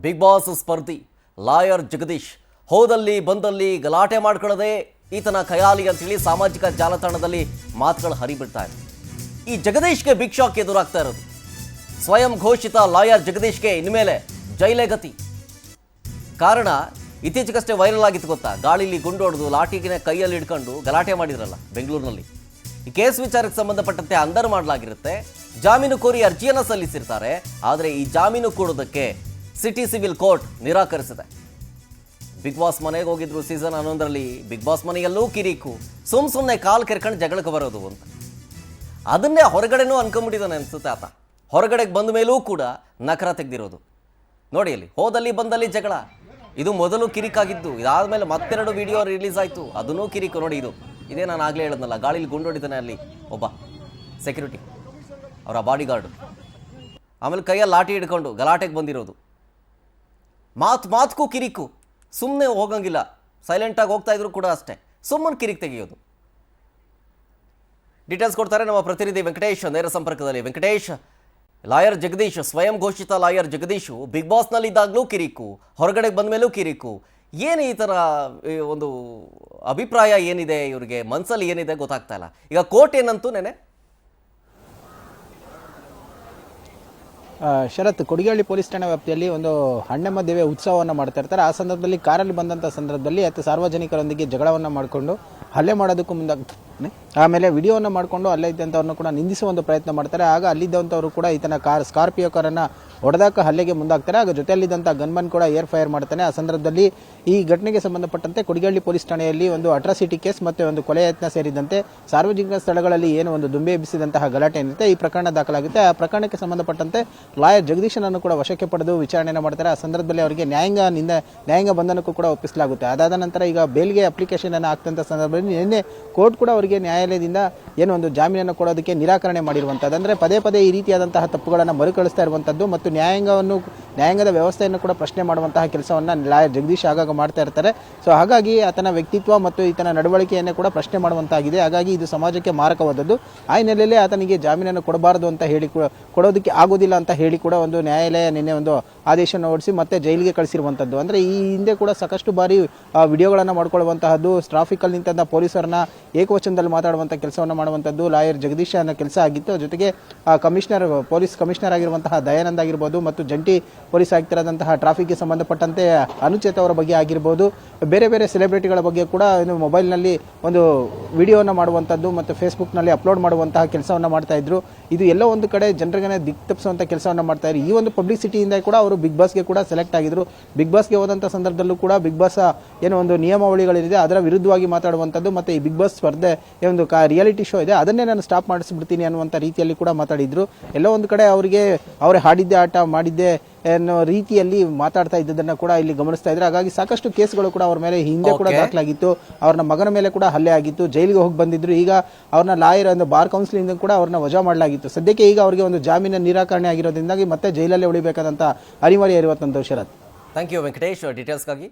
Big boss ಸ್ಪರ್ಧಿ lawyer Jagadish ಹೋದಲ್ಲಿ ಬಂದಲ್ಲಿ ಗಲಾಟೆ ಮಾಡ್ಕೊಳ್ಳದೆ ಈತನ ಖಯಾಲಿ ಅಂತೇಳಿ ಸಾಮಾಜಿಕ ಜಾಲತಾಣದಲ್ಲಿ ಮಾತುಗಳು ಹರಿಬಿಡ್ತಾ ಇದೆ. ಈ ಜಗದೀಶ್ಗೆ ಬಿಗ್ ಶಾಕ್ ಎದುರಾಗ್ತಾ ಇರೋದು. ಸ್ವಯಂ ಘೋಷಿತ ಲಾಯರ್ ಜಗದೀಶ್ಗೆ ಇನ್ಮೇಲೆ ಜೈಲೇ ಗತಿ. ಕಾರಣ ಇತ್ತೀಚೆಗಷ್ಟೇ ವೈರಲ್ ಆಗಿತ್ತು ಗೊತ್ತಾ, ಗಾಳಿಲಿ ಗುಂಡೊಡೆದು ಲಾಠಿಗೆ ಕೈಯಲ್ಲಿ ಹಿಡ್ಕೊಂಡು ಗಲಾಟೆ ಮಾಡಿದ್ರಲ್ಲ ಬೆಂಗಳೂರಿನಲ್ಲಿ. ಈ ಕೇಸ್ ವಿಚಾರಕ್ಕೆ ಸಂಬಂಧಪಟ್ಟಂತೆ ಅಂದರ್ ಮಾಡಲಾಗಿರುತ್ತೆ. ಜಾಮೀನು ಕೋರಿ ಅರ್ಜಿಯನ್ನು ಸಲ್ಲಿಸಿರ್ತಾರೆ. ಆದರೆ ಈ ಜಾಮೀನು ಕೊಡೋದಕ್ಕೆ ಸಿಟಿ ಸಿವಿಲ್ ಕೋರ್ಟ್ ನಿರಾಕರಿಸಿದೆ. ಬಿಗ್ ಬಾಸ್ ಮನೆಗೆ ಹೋಗಿದ್ರು ಸೀಸನ್ 11ರಲ್ಲಿ. ಬಿಗ್ ಬಾಸ್ ಮನೆಯಲ್ಲೂ ಕಿರಿಕು, ಸುಮ್ಮನೆ ಕಾಲು ಕೆರ್ಕೊಂಡು ಜಗಳಕ್ಕೆ ಬರೋದು ಅಂತ. ಅದನ್ನೇ ಹೊರಗಡೆನೂ ಅನ್ಕೊಂಬಿಟ್ಟಿದ್ದಾನೆ ಅನ್ಸುತ್ತೆ ಆತ. ಹೊರಗಡೆಗೆ ಬಂದ ಮೇಲೂ ಕೂಡ ನಕರ ತೆಗೆದಿರೋದು ನೋಡಿ. ಅಲ್ಲಿ ಹೋದಲ್ಲಿ ಬಂದಲ್ಲಿ ಜಗಳ, ಇದು ಮೊದಲು ಕಿರಿಕಾಗಿದ್ದು. ಇದಾದ್ಮೇಲೆ ಮತ್ತೆರಡು ವಿಡಿಯೋ ರಿಲೀಸ್ ಆಯಿತು, ಅದನ್ನೂ ಕಿರಿಕು ನೋಡಿ. ಇದೇ ನಾನು ಆಗಲೇ ಹೇಳಿದ್ನಲ್ಲ, ಗಾಳಿಲಿ ಗುಂಡೊಡಿತಾನೆ ಅಲ್ಲಿ ಒಬ್ಬ ಸೆಕ್ಯೂರಿಟಿ, ಅವರ ಬಾಡಿ ಗಾರ್ಡು. ಆಮೇಲೆ ಕೈಯಲ್ಲಿ ಲಾಠಿ ಹಿಡ್ಕೊಂಡು ಗಲಾಟೆಗೆ ಬಂದಿರೋದು. ಮಾತುಗೂ ಕಿರಿಕು, ಸುಮ್ಮನೆ ಹೋಗಂಗಿಲ್ಲ. ಸೈಲೆಂಟಾಗಿ ಹೋಗ್ತಾ ಇದ್ರು ಕೂಡ ಅಷ್ಟೇ, ಸುಮ್ಮನೆ ಕಿರಿಕ್ ತೆಗೆಯೋದು. ಡೀಟೇಲ್ಸ್ ಕೊಡ್ತಾರೆ ನಮ್ಮ ಪ್ರತಿನಿಧಿ ವೆಂಕಟೇಶ್ ನೇರ ಸಂಪರ್ಕದಲ್ಲಿ. ವೆಂಕಟೇಶ್, ಲಾಯರ್ ಜಗದೀಶ್, ಸ್ವಯಂ ಘೋಷಿತ ಲಾಯರ್ ಜಗದೀಶು ಬಿಗ್ ಬಾಸ್ನಲ್ಲಿ ಇದ್ದಾಗಲೂ ಕಿರಿಕು, ಹೊರಗಡೆಗೆ ಬಂದ ಮೇಲೂ ಕಿರಿಕು. ಏನು ಈ ಥರ ಒಂದು ಅಭಿಪ್ರಾಯ ಏನಿದೆ ಇವರಿಗೆ, ಮನಸ್ಸಲ್ಲಿ ಏನಿದೆ ಗೊತ್ತಾಗ್ತಾ ಇಲ್ಲ. ಈಗ ಕೋರ್ಟ್ ಏನಂತೂ ನೆನೆ ಶರತ್, ಕೊಡಿಗೇಹಳ್ಳಿ ಪೊಲೀಸ್ ಠಾಣೆ ವ್ಯಾಪ್ತಿಯಲ್ಲಿ ಒಂದು ಹಣ್ಣೆಮ್ಮ ದೇವೆ ಉತ್ಸವವನ್ನು ಮಾಡ್ತಾ ಇರ್ತಾರೆ. ಆ ಸಂದರ್ಭದಲ್ಲಿ ಕಾರಲ್ಲಿ ಬಂದಂಥ ಸಂದರ್ಭದಲ್ಲಿ ಸಾರ್ವಜನಿಕರೊಂದಿಗೆ ಜಗಳವನ್ನು ಮಾಡಿಕೊಂಡು ಹಲ್ಲೆ ಮಾಡೋದಕ್ಕೂ ಮುಂದಾಗ್ತಾನೆ. ಆಮೇಲೆ ವಿಡಿಯೋವನ್ನು ಮಾಡಿಕೊಂಡು ಅಲ್ಲೇ ಇದ್ದಂಥವ್ರನ್ನ ಕೂಡ ನಿಂದಿಸುವ ಒಂದು ಪ್ರಯತ್ನ ಮಾಡ್ತಾರೆ. ಆಗ ಅಲ್ಲಿದ್ದಂಥವರು ಕೂಡ ಈತನ ಸ್ಕಾರ್ಪಿಯೋ ಕಾರನ್ನು ಹೊಡೆದಾಕ ಹಲ್ಲೆಗೆ ಮುಂದಾಗ್ತಾರೆ. ಆಗ ಜೊತೆಯಲ್ಲಿದ್ದಂಥ ಗನ್ಮನ್ ಕೂಡ ಏರ್ ಫೈರ್ ಮಾಡ್ತಾನೆ. ಆ ಸಂದರ್ಭದಲ್ಲಿ ಈ ಘಟನೆಗೆ ಸಂಬಂಧಪಟ್ಟಂತೆ ಕೊಡಿಗೇಹಳ್ಳಿ ಪೊಲೀಸ್ ಠಾಣೆಯಲ್ಲಿ ಒಂದು ಅಟ್ರಾಸಿಟಿ ಕೇಸ್ ಮತ್ತು ಒಂದು ಕೊಲೆ ಯತ್ನ ಸೇರಿದಂತೆ ಸಾರ್ವಜನಿಕ ಸ್ಥಳಗಳಲ್ಲಿ ಏನು ಒಂದು ದುಂಬೆ ಎಬ್ಬಿಸಿದಂತಹ ಗಲಾಟೆ ಏನಿರುತ್ತೆ, ಈ ಪ್ರಕರಣ ದಾಖಲಾಗುತ್ತೆ. ಆ ಪ್ರಕರಣಕ್ಕೆ ಸಂಬಂಧಪಟ್ಟಂತೆ ಲಾಯರ್ ಜಗದೀಶನನ್ನು ಕೂಡ ವಶಕ್ಕೆ ಪಡೆದು ವಿಚಾರಣೆಯನ್ನು ಮಾಡ್ತಾರೆ. ಆ ಸಂದರ್ಭದಲ್ಲಿ ಅವರಿಗೆ ನ್ಯಾಯಾಂಗ ಬಂಧನಕ್ಕೂ ಕೂಡ ಒಪ್ಪಿಸಲಾಗುತ್ತೆ. ಅದಾದ ನಂತರ ಈಗ ಬೇಲ್ಗೆ ಅಪ್ಲಿಕೇಶನ್ ಅನ್ನು ಹಾಕ್ತಂಥ ಸಂದರ್ಭದಲ್ಲಿ ನಿನ್ನೆ ಕೋರ್ಟ್ ಕೂಡ ಅವರಿಗೆ ನ್ಯಾಯಾಲಯದಿಂದ ಏನು ಒಂದು ಜಾಮೀನನ್ನು ಕೊಡೋದಕ್ಕೆ ನಿರಾಕರಣೆ ಮಾಡಿರುವಂಥದ್ದು. ಅಂದರೆ ಪದೇ ಪದೇ ಈ ರೀತಿಯಾದಂತಹ ತಪ್ಪುಗಳನ್ನು ಮರುಕಳಿಸ್ತಾ ಇರುವಂಥದ್ದು ಮತ್ತು ನ್ಯಾಯಾಂಗದ ವ್ಯವಸ್ಥೆಯನ್ನು ಕೂಡ ಪ್ರಶ್ನೆ ಮಾಡುವಂತಹ ಕೆಲಸವನ್ನು ಲಾಯರ್ ಜಗದೀಶ್ ಆಗಾಗ ಮಾಡ್ತಾ ಇರ್ತಾರೆ. ಸೊ ಹಾಗಾಗಿ ಆತನ ವ್ಯಕ್ತಿತ್ವ ಮತ್ತು ಈತನ ನಡವಳಿಕೆಯನ್ನು ಕೂಡ ಪ್ರಶ್ನೆ ಮಾಡುವಂತಾಗಿದೆ. ಹಾಗಾಗಿ ಇದು ಸಮಾಜಕ್ಕೆ ಮಾರಕವಾದದ್ದು. ಆ ಹಿನ್ನೆಲೆಯಲ್ಲಿ ಆತನಿಗೆ ಜಾಮೀನನ್ನು ಕೊಡಬಾರದು ಅಂತ ಹೇಳಿ ಕೊಡೋದಕ್ಕೆ ಆಗೋದಿಲ್ಲ ಅಂತ ಹೇಳಿ ಕೂಡ ಒಂದು ನ್ಯಾಯಾಲಯ ನಿನ್ನೆ ಒಂದು ಆದೇಶವನ್ನು ಹೊರಡಿಸಿ ಮತ್ತೆ ಜೈಲಿಗೆ ಕಳಿಸಿರುವಂಥದ್ದು. ಅಂದರೆ ಈ ಹಿಂದೆ ಕೂಡ ಸಾಕಷ್ಟು ಬಾರಿ ವಿಡಿಯೋಗಳನ್ನು ಮಾಡ್ಕೊಳ್ಳುವಂತಹದ್ದು, ಟ್ರಾಫಿಕಲ್ಲಿ ನಿಂತ ಪೊಲೀಸರನ್ನ ಏಕವಚನದಲ್ಲಿ ಮಾತಾಡುವಂಥ ಕೆಲಸವನ್ನು ಮಾಡುವಂಥದ್ದು ಲಾಯರ್ ಜಗದೀಶ್ ಅನ್ನೋ ಕೆಲಸ ಆಗಿತ್ತು. ಜೊತೆಗೆ ಪೊಲೀಸ್ ಕಮಿಷನರ್ ಆಗಿರುವಂತಹ ದಯಾನಂದ್ ಆಗಿರ್ಬೋದು ಮತ್ತು ಜಂಟಿ ಪೊಲೀಸ್ ಆಯುಕ್ತರಾದಂತಹ ಟ್ರಾಫಿಕ್ಗೆ ಸಂಬಂಧಪಟ್ಟಂತೆ ಅನುಚೇತ ಅವರ ಬಗ್ಗೆ ಆಗಿರ್ಬೋದು, ಬೇರೆ ಬೇರೆ ಸೆಲೆಬ್ರಿಟಿಗಳ ಬಗ್ಗೆ ಕೂಡ ಮೊಬೈಲ್ನಲ್ಲಿ ಒಂದು ವಿಡಿಯೋವನ್ನು ಮಾಡುವಂಥದ್ದು ಮತ್ತು ಫೇಸ್ಬುಕ್ನಲ್ಲಿ ಅಪ್ಲೋಡ್ ಮಾಡುವಂತಹ ಕೆಲಸವನ್ನು ಮಾಡ್ತಾ ಇದ್ರು. ಇದು ಎಲ್ಲೋ ಒಂದು ಕಡೆ ಜನರಿಗೆ ದಿಕ್ ತಪ್ಪಿಸುವಂಥ ಕೆಲಸವನ್ನು ಮಾಡ್ತಾ ಇದ್ರು. ಈ ಒಂದು ಪಬ್ಲಿಸಿಟಿಯಿಂದ ಕೂಡ ಅವರು ಬಿಗ್ ಬಾಸ್ಗೆ ಕೂಡ ಸೆಲೆಕ್ಟ್ ಆಗಿದ್ರು. ಬಿಗ್ ಬಾಸ್ಗೆ ಹೋದಂಥ ಸಂದರ್ಭದಲ್ಲೂ ಕೂಡ ಬಿಗ್ ಬಾಸ್ ಏನೋ ಒಂದು ನಿಯಮಾವಳಿಗಳಿದೆ ಅದರ ವಿರುದ್ಧವಾಗಿ ಮಾತಾಡುವಂಥದ್ದು ಮತ್ತು ಈ ಬಿಗ್ ಬಾಸ್ ಸ್ಪರ್ಧೆ ಒಂದು ರಿಯಾಲಿಟಿ ಶೋ ಇದೆ, ಅದನ್ನೇ ನಾನು ಸ್ಟಾಪ್ ಮಾಡಿಸ್ಬಿಡ್ತೀನಿ ಅನ್ನುವಂಥ ರೀತಿಯಲ್ಲಿ ಕೂಡ ಮಾತಾಡಿದ್ರು. ಎಲ್ಲೋ ಒಂದು ಕಡೆ ಅವರೇ ಹಾಡಿದ್ದೆ ಆಟ ಮಾಡಿದ್ದೆ ಅನ್ನೋ ರೀತಿಯಲ್ಲಿ ಮಾತಾಡ್ತಾ ಇದ್ದದನ್ನು ಕೂಡ ಇಲ್ಲಿ ಗಮನಿಸ್ತಾ ಇದ್ರೆ. ಹಾಗಾಗಿ ಸಾಕಷ್ಟು ಕೇಸ್ಗಳು ಕೂಡ ಅವ್ರ ಮೇಲೆ ಹಿಂದೆ ಕೂಡ ದಾಖಲಾಗಿತ್ತು. ಅವ್ರನ್ನ ಮಗನ ಮೇಲೆ ಕೂಡ ಹಲ್ಲೆ ಆಗಿತ್ತು, ಜೈಲಿಗೆ ಹೋಗಿ ಬಂದಿದ್ರು. ಈಗ ಅವ್ರನ್ನ ಲಾಯರ್ ಒಂದು ಬಾರ್ ಕೌನ್ಸಿಲಿಂದ ಕೂಡ ಅವ್ರನ್ನ ವಜಾ ಮಾಡಲಾಗಿತ್ತು. ಸದ್ಯಕ್ಕೆ ಈಗ ಅವರಿಗೆ ಒಂದು ಜಾಮೀನು ನಿರಾಕರಣೆ ಆಗಿರೋದ್ರಿಂದಾಗಿ ಮತ್ತೆ ಜೈಲಲ್ಲೇ ಉಳಿಬೇಕಾದಂತ ಅನಿವಾರ್ಯ ಇರುವಂತ ಶರತ್. Thank you Venkatesh ಡೀಟೇಲ್ಸ್ಗಾಗಿ.